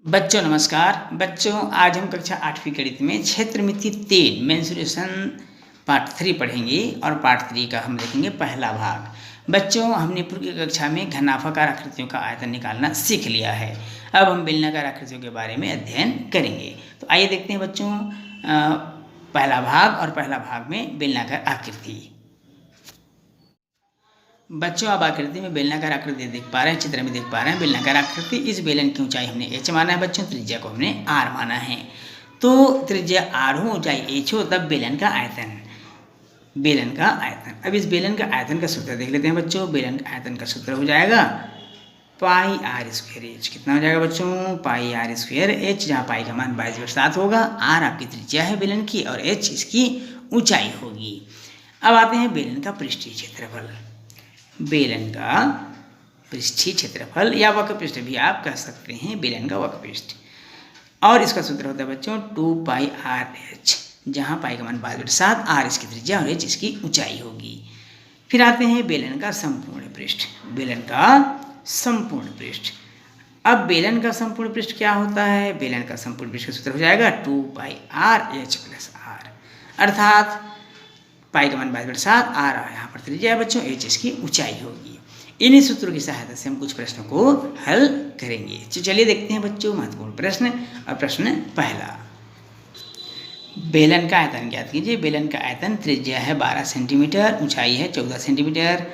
बच्चों नमस्कार। बच्चों आज हम कक्षा 8वीं गणित में क्षेत्रमिति 3 मेंसुरेशन पार्ट 3 पढ़ेंगे और पार्ट 3 का हम देखेंगे पहला भाग। बच्चों हमने पूर्व की कक्षा में घनाफाकार आकृतियों का आयतन निकालना सीख लिया है। अब हम बेलनाकार आकृतियों के बारे में अध्ययन करेंगे। तो आइए देखते हैं बच्चों पहला भाग, और पहला भाग में बेलनाकार आकृति। बच्चों अब आकृति में बेलनाकार आकृति देख पा रहे हैं, चित्र में देख पा रहे हैं बेलनाकार आकृति। इस बेलन की ऊंचाई हमने h माना है बच्चों, त्रिज्या को हमने r माना है। तो त्रिज्या r हो, ऊंचाई h हो, तब बेलन का आयतन, बेलन का आयतन। अब इस बेलन का आयतन का सूत्र देख लेते हैं बच्चों। बेलन का आयतन का सूत्र हो जाएगा पाई आर स्क्वायर एच। कितना हो जाएगा बच्चों? पाई आर स्क्वायर एच, जहाँ पाई का मान 22/7 होगा। आर आपकी त्रिज्या है बेलन की और एच इसकी ऊंचाई होगी। अब आते हैं बेलन का पृष्ठीय क्षेत्रफल। बेलन का पृष्ठीय क्षेत्रफल या वक्रपृष्ठ भी आप कह सकते हैं, बेलन का वक्रपृष्ठ। और इसका सूत्र होता है बच्चों 2 पाई आर एच, जहाँ पाई का मान 22/7, आर इसकी त्रिज्या और एच इसकी ऊंचाई होगी। फिर आते हैं बेलन का संपूर्ण पृष्ठ। बेलन का संपूर्ण पृष्ठ। अब बेलन का संपूर्ण पृष्ठ क्या होता है? बेलन का संपूर्ण पृष्ठ का सूत्र हो जाएगा 2 पाई आर एच प्लस आर, अर्थात पाई का मान 22/7, आर यहाँ पर त्रिज्या है बच्चों, एच इसकी ऊंचाई होगी। इन्हीं सूत्रों की सहायता से हम कुछ प्रश्नों को हल करेंगे। तो चलिए देखते हैं बच्चों महत्वपूर्ण प्रश्न। और प्रश्न पहला, बेलन का आयतन ज्ञात कीजिए। बेलन का आयतन त्रिज्या है 12 सेंटीमीटर, ऊंचाई है 14 सेंटीमीटर।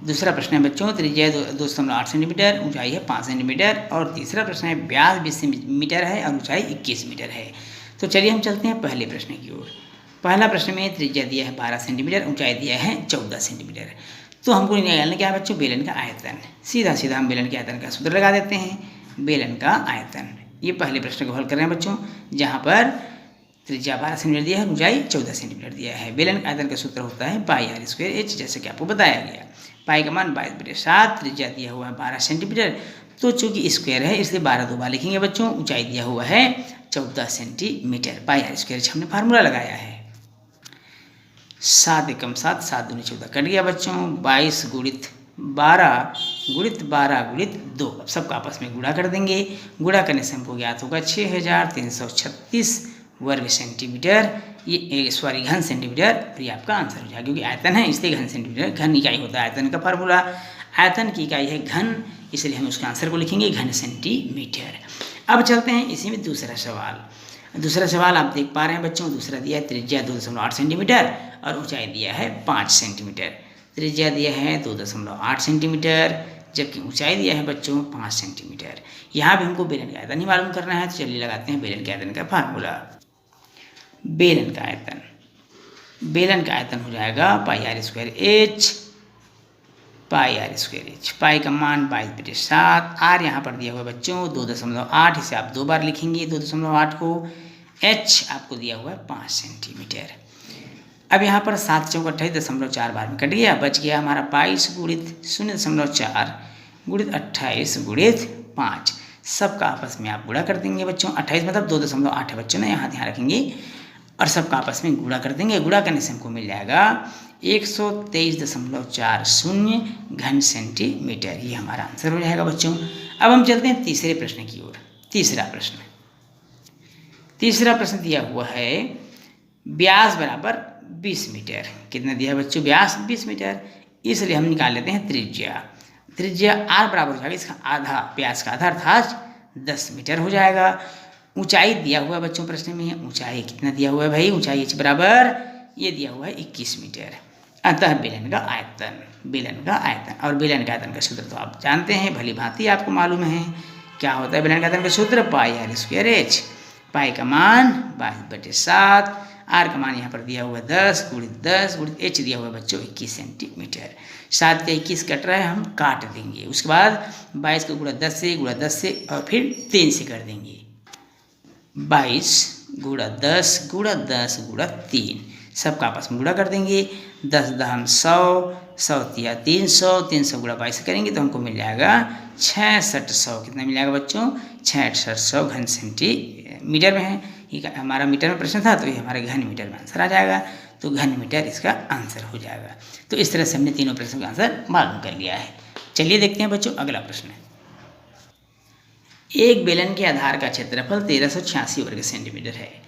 दूसरा प्रश्न है बच्चों त्रिज्या 2.8 सेंटीमीटर, ऊंचाई है 5 सेंटीमीटर। और तीसरा प्रश्न है व्यास 20 मीटर है और ऊंचाई 21 मीटर है। तो चलिए हम चलते हैं पहले प्रश्न की ओर। पहला प्रश्न में त्रिज्या दिया है 12 सेंटीमीटर, ऊंचाई दिया है 14 सेंटीमीटर। तो हमको निकालना क्या है बच्चों? बेलन का आयतन। सीधा सीधा हम बेलन के आयतन का सूत्र लगा देते हैं। बेलन का आयतन, ये पहले प्रश्न को हल कर रहे हैं बच्चों, जहाँ पर त्रिज्या 12 सेंटीमीटर दिया है, ऊंचाई 14 सेंटीमीटर दिया है। बेलन का आयतन का सूत्र होता है पाई आर स्क्वायर एच, जैसे कि आपको बताया गया। पाई का मान 22/7, त्रिज्या दिया हुआ है 12 सेंटीमीटर, तो चूंकि स्क्वायर है इसलिए 12 दो बार लिखेंगे बच्चों। ऊंचाई दिया हुआ है 14 सेंटीमीटर। पाई आर स्क्वायर हमने फार्मूला लगाया है। 7 एकम 7, 7 दूनी 14 कट गया बच्चों। 22 गुणित 12 गुणित 12 गुणित 2। अब सबका आपस में गुणा कर देंगे। गुणा करने से हमको ज्ञात होगा 6336 वर्ग सेंटीमीटर, ये सॉरी घन सेंटीमीटर। और ये आपका आंसर हो जाएगा, क्योंकि आयतन है इसलिए घन सेंटीमीटर। घन इकाई होता है आयतन का फार्मूला, आयतन की इकाई है घन, इसलिए हम उसके आंसर को लिखेंगे घन सेंटीमीटर। अब चलते हैं इसी में दूसरा सवाल। दूसरा सवाल आप देख पा रहे हैं बच्चों, दूसरा दिया है त्रिज्या 2.8 सेंटीमीटर और ऊंचाई दिया है 5 सेंटीमीटर। त्रिज्या दिया है 2.8 सेंटीमीटर, जबकि ऊंचाई दिया है बच्चों 5 सेंटीमीटर। यहाँ भी हमको बेलन का आयतन ही मालूम करना है, तो चलिए लगाते हैं बेलन के आयतन का फार्मूला। बेलन का आयतन, बेलन का आयतन हो जाएगा pi r square h, pi r square h. Pi का मान 22/7, आर यहाँ पर दिया हुआ है बच्चों 2.8, इसे आप 2 बार लिखेंगे 2.8 को। एच आपको दिया हुआ है 5 सेंटीमीटर। अब यहाँ पर 7 चौक 28.4 बार में कट गया, बच गया हमारा 22 गुणित 0.4 गुणित 28 गुणित 5। सबका आपस में आप गुणा कर देंगे बच्चों। 28 मतलब 2.8 है बच्चों ने, यहाँ ध्यान रखेंगे। और सबका आपस में गुणा कर देंगे। गुणा करने से हमको मिल जाएगा 123.40 घन सेंटीमीटर। ये हमारा आंसर हो जाएगा बच्चों। अब हम चलते हैं तीसरे प्रश्न की ओर। तीसरा प्रश्न दिया हुआ है व्यास बराबर 20 मीटर। कितना दिया है बच्चों? व्यास 20 मीटर, इसलिए हम निकाल लेते हैं त्रिज्या। त्रिज्या आर बराबर हो जाएगा इसका आधा, व्यास का आधा अर्थात 10 मीटर हो जाएगा। ऊंचाई दिया हुआ है बच्चों प्रश्न में, ऊंचाई कितना दिया हुआ है भाई? ऊंचाई h बराबर ये दिया हुआ है 21 मीटर। अतः बेलन का आयतन, बेलन का आयतन। और बेलन का आयतन का सूत्र तो आप जानते हैं, भली भांति आपको मालूम है क्या होता है बेलन का आयतन का सूत्र। पाई आर स्क्वायर एच, पाई का मान 22/7, आर का मान यहाँ पर दिया हुआ है 10 गुणित एच दिया हुआ है बच्चों 21 सेंटीमीटर। 7 का 21 कट रहा है, हम काट देंगे। उसके बाद 22 को गुणा 10 से और फिर 3 से कर देंगे। 22 गुणा 10 गुणा 10 गुणा 3, सबका आपस में गुणा कर देंगे। 10 दहम 100, 100 तिया 300, 300 गुणा 22 से करेंगे तो हमको मिल जाएगा 6600। कितना मिल जाएगा बच्चों? 6600 घन सेंटीमीटर में है। ये हमारा मीटर में प्रश्न था, तो ये हमारे घन मीटर में आंसर आ जाएगा। तो घन मीटर इसका आंसर हो जाएगा। तो इस तरह से हमने तीनों प्रश्नों का आंसर मालूम कर लिया है। चलिए देखते हैं बच्चों अगला प्रश्न। एक बेलन के आधार का क्षेत्रफल 1386 वर्ग सेंटीमीटर है।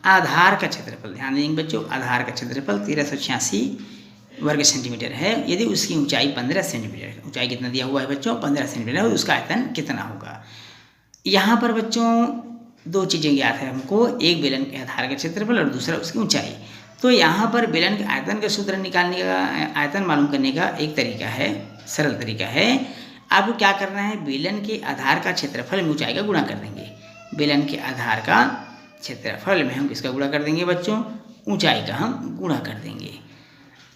आधार का क्षेत्रफल, ध्यान देंगे बच्चों, आधार का क्षेत्रफल 1386 वर्ग सेंटीमीटर है। यदि उसकी ऊंचाई 15 सेंटीमीटर है, ऊंचाई कितना दिया हुआ है बच्चों, 15 सेंटीमीटर है, उसका आयतन कितना होगा। यहाँ पर बच्चों दो चीज़ें ज्ञात है हमको, एक बेलन के आधार का क्षेत्रफल और दूसरा उसकी ऊंचाई। तो यहाँ पर बेलन के आयतन का सूत्र निकालने का, आयतन मालूम करने का एक तरीका है, सरल तरीका है। आपको क्या करना है, बेलन के आधार का क्षेत्रफल में ऊंचाई का गुणा कर देंगे। बेलन के आधार का क्षेत्रफल में हम किसका गुणा कर देंगे बच्चों, ऊंचाई का हम गुणा कर देंगे।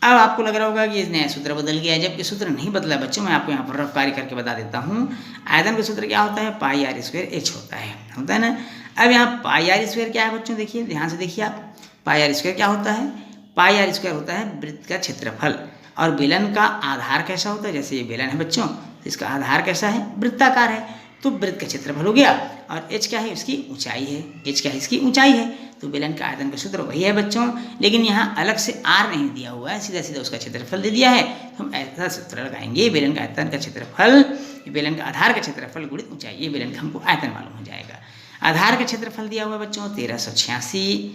अब आपको लग रहा होगा कि ये नया सूत्र बदल गया है, जबकि सूत्र नहीं बदला बच्चों। मैं आपको यहाँ पर रफ कार्य करके बता देता हूँ। आयतन का सूत्र क्या होता है, पाई आर स्क्वायर एच होता है ना। अब यहाँ पाई आर स्क्वायर क्या है बच्चों, देखिए ध्यान से देखिए आप, पाई आर स्क्वायर क्या होता है, पाई आर स्क्वायर होता है वृत्त का क्षेत्रफल। और बेलन का आधार कैसा होता है, जैसे ये बेलन है बच्चों, इसका आधार कैसा है, वृत्ताकार है, तो वृत्त का क्षेत्रफल हो गया। और एच क्या है, उसकी ऊंचाई है, एच क्या है, इसकी ऊंचाई है। तो बेलन का आयतन का सूत्र वही है बच्चों, लेकिन यहाँ अलग से आर नहीं दिया हुआ है, सीधा सीधा उसका क्षेत्रफल दे दिया है। तो हम ऐसा सूत्र लगाएंगे, बेलन का आयतन का क्षेत्रफल, बेलन का आधार का क्षेत्रफल गुणित ऊंचाई, ये बेलन का हमको आयतन मालूम हो जाएगा। आधार का क्षेत्रफल दिया हुआ है बच्चों 1386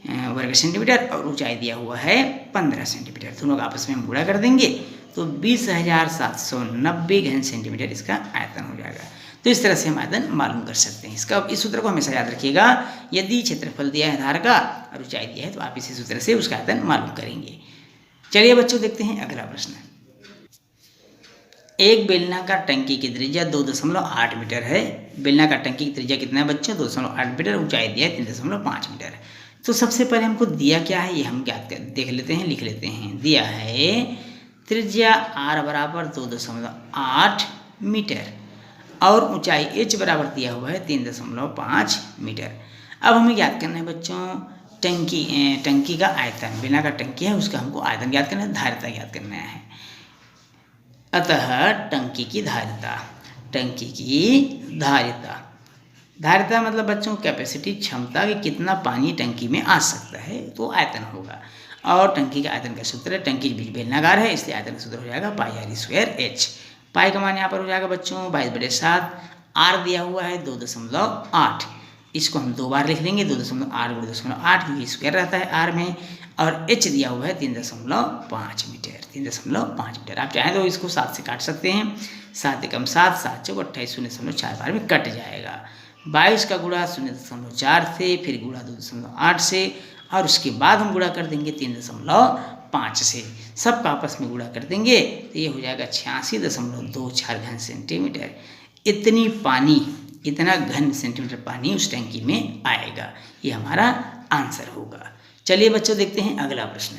वर्ग सेंटीमीटर और ऊंचाई दिया हुआ है 15 सेंटीमीटर। दोनों का आपस में हम गुणा कर देंगे तो 20,790 घन सेंटीमीटर इसका आयतन हो जाएगा। तो इस तरह से हम आयतन मालूम कर सकते हैं। इसका इस सूत्र को हमेशा याद रखिएगा, यदि क्षेत्रफल दिया है आधार का और ऊंचाई दिया है तो आप इसी सूत्र से उसका आयतन मालूम करेंगे। चलिए बच्चों देखते हैं अगला प्रश्न। एक बेलनाकार टंकी की त्रिज्या 2.8 मीटर है। बेलनाकार टंकी की त्रिज्या कितना है बच्चों, 2.8 मीटर, ऊंचाई दिया है 3.5 मीटर। तो सबसे पहले हमको दिया क्या है ये हम ज्ञात कर देख लेते हैं, लिख लेते हैं। दिया है त्रिज्या r बराबर 2.8 मीटर और ऊंचाई h बराबर दिया हुआ है 3.5 मीटर। अब हमें ज्ञात करना है बच्चों टंकी का आयतन, बेलनाकार टंकी है उसका हमको आयतन ज्ञात करना है, धारिता ज्ञात करना है। अतः टंकी की धारिता, टंकी की धारिता मतलब बच्चों कैपेसिटी, क्षमता कि कितना पानी टंकी में आ सकता है, तो आयतन होगा। और टंकी का आयतन का सूत्र, टंकी बेलनाकार है इसलिए आयतन का सूत्र हो जाएगा pi r square h. Pi का मान यहाँ पर हो जाएगा बच्चों 22/7, आर दिया हुआ है 2.8, इसको हम दो बार लिख लेंगे 2.8 × 2.8 क्योंकि स्क्वायर रहता है आर में, और एच दिया हुआ है 3.5 मीटर, 3.5 मीटर। आप चाहें तो इसको 7 से काट सकते हैं, 7 एकम 7, 7 चौक 28, 0.4 बार में कट जाएगा। 22 का गुणा 0.4 से, फिर गुणा 2.8 से, और उसके बाद हम गुणा कर देंगे 3.5 से, सबका आपस में गुणा कर देंगे तो ये हो जाएगा 86.24 घन सेंटीमीटर। इतनी पानी, इतना घन सेंटीमीटर पानी उस टंकी में आएगा, ये हमारा आंसर होगा। चलिए बच्चों देखते हैं अगला प्रश्न।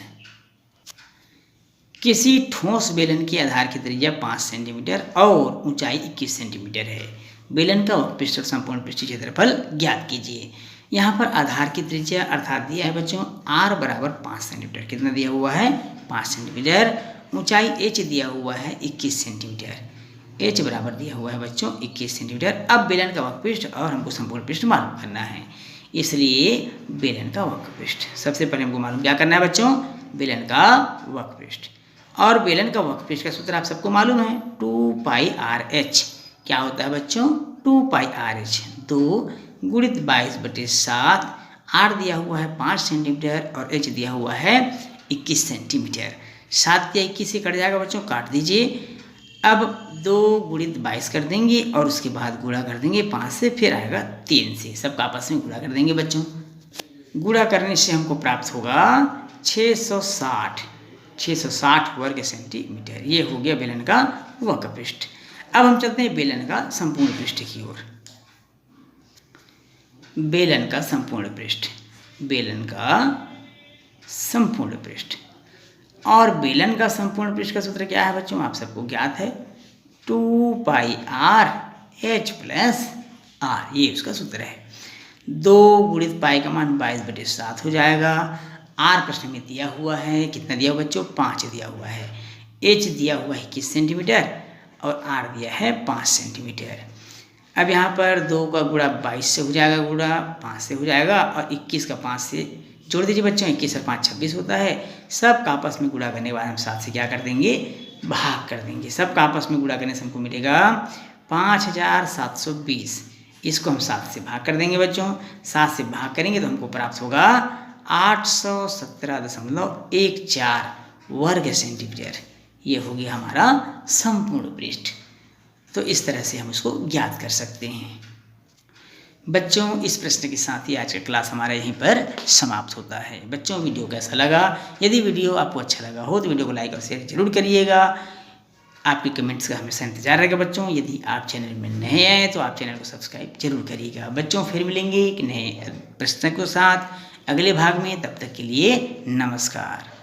किसी ठोस बेलन के आधार की त्रिज्या 5 सेंटीमीटर और ऊंचाई 21 सेंटीमीटर है। बेलन का पृष्ठ और संपूर्ण पृष्ठीय क्षेत्रफल ज्ञात कीजिए। यहाँ पर आधार की त्रिज्या अर्थात दिया है बच्चों r बराबर 5 सेंटीमीटर, कितना दिया हुआ है 5 सेंटीमीटर। ऊंचाई h दिया हुआ है 21 सेंटीमीटर, h बराबर दिया हुआ है बच्चों 21 सेंटीमीटर। अब बेलन का वक्रपृष्ठ और हमको संपूर्ण पृष्ठ मालूम करना है, इसलिए बेलन का वक्रपृष्ठ सबसे पहले हमको मालूम क्या करना है बच्चों, बेलन का वक्रपृष्ठ। और बेलन का वक्रपृष्ठ का सूत्र आप सबको मालूम है 2πrh। क्या होता है बच्चों 2πrh, 2 गुणित 22/7, r दिया हुआ है 5 सेंटीमीटर और h दिया हुआ है 21 सेंटीमीटर। 7 या 21 से कट जाएगा बच्चों, काट दीजिए। अब 2 गुणित 22 कर देंगे और उसके बाद गुणा कर देंगे 5 से, फिर आएगा 3 से, सबका आपस में गुणा कर देंगे बच्चों। गुणा करने से हमको प्राप्त होगा 660 वर्ग सेंटीमीटर। ये हो गया बेलन का वक्रपृष्ठ। अब हम चलते हैं बेलन का संपूर्ण पृष्ठ की ओर। बेलन का संपूर्ण पृष्ठ, बेलन का संपूर्ण पृष्ठ। और बेलन का संपूर्ण पृष्ठ का सूत्र क्या है बच्चों, आप सबको ज्ञात है 2πrh + r, ये उसका सूत्र है। 2 गुणित पाई का मान 22/7 हो जाएगा। r प्रश्न में दिया हुआ है, कितना दिया हुआ बच्चों 5 दिया हुआ है, h दिया हुआ है 21 सेंटीमीटर और r दिया है 5 सेंटीमीटर। अब यहाँ पर 2 का गुणा 22 से हो जाएगा, गुणा 5 से हो जाएगा, और 21 का 5 से जोड़ दीजिए बच्चों, 21 और 5 26 होता है। सब का आपस में गुणा करने के बाद हम 7 से क्या कर देंगे, भाग कर देंगे। सब का आपस में गुणा करने से हमको मिलेगा 5720। इसको हम 7 से भाग कर देंगे बच्चों। 7 से भाग करेंगे तो हमको प्राप्त होगा 817.14 वर्ग सेंटीमीटर। ये हो गया हमारा संपूर्ण पृष्ठ। तो इस तरह से हम इसको ज्ञात कर सकते हैं। बच्चों, इस प्रश्न के साथ ही आज का क्लास हमारा यहीं पर समाप्त होता है। बच्चों, वीडियो कैसा लगा? यदि वीडियो आपको अच्छा लगा हो तो वीडियो को लाइक और शेयर जरूर करिएगा। आपके कमेंट्स का हमेशा इंतजार रहेगा बच्चों। यदि आप चैनल में नए आए तो आप चैनल को सब्सक्राइब जरूर करिएगा। बच्चों, फिर मिलेंगे एक नए प्रश्न के साथ अगले भाग में। तब तक के लिए नमस्कार।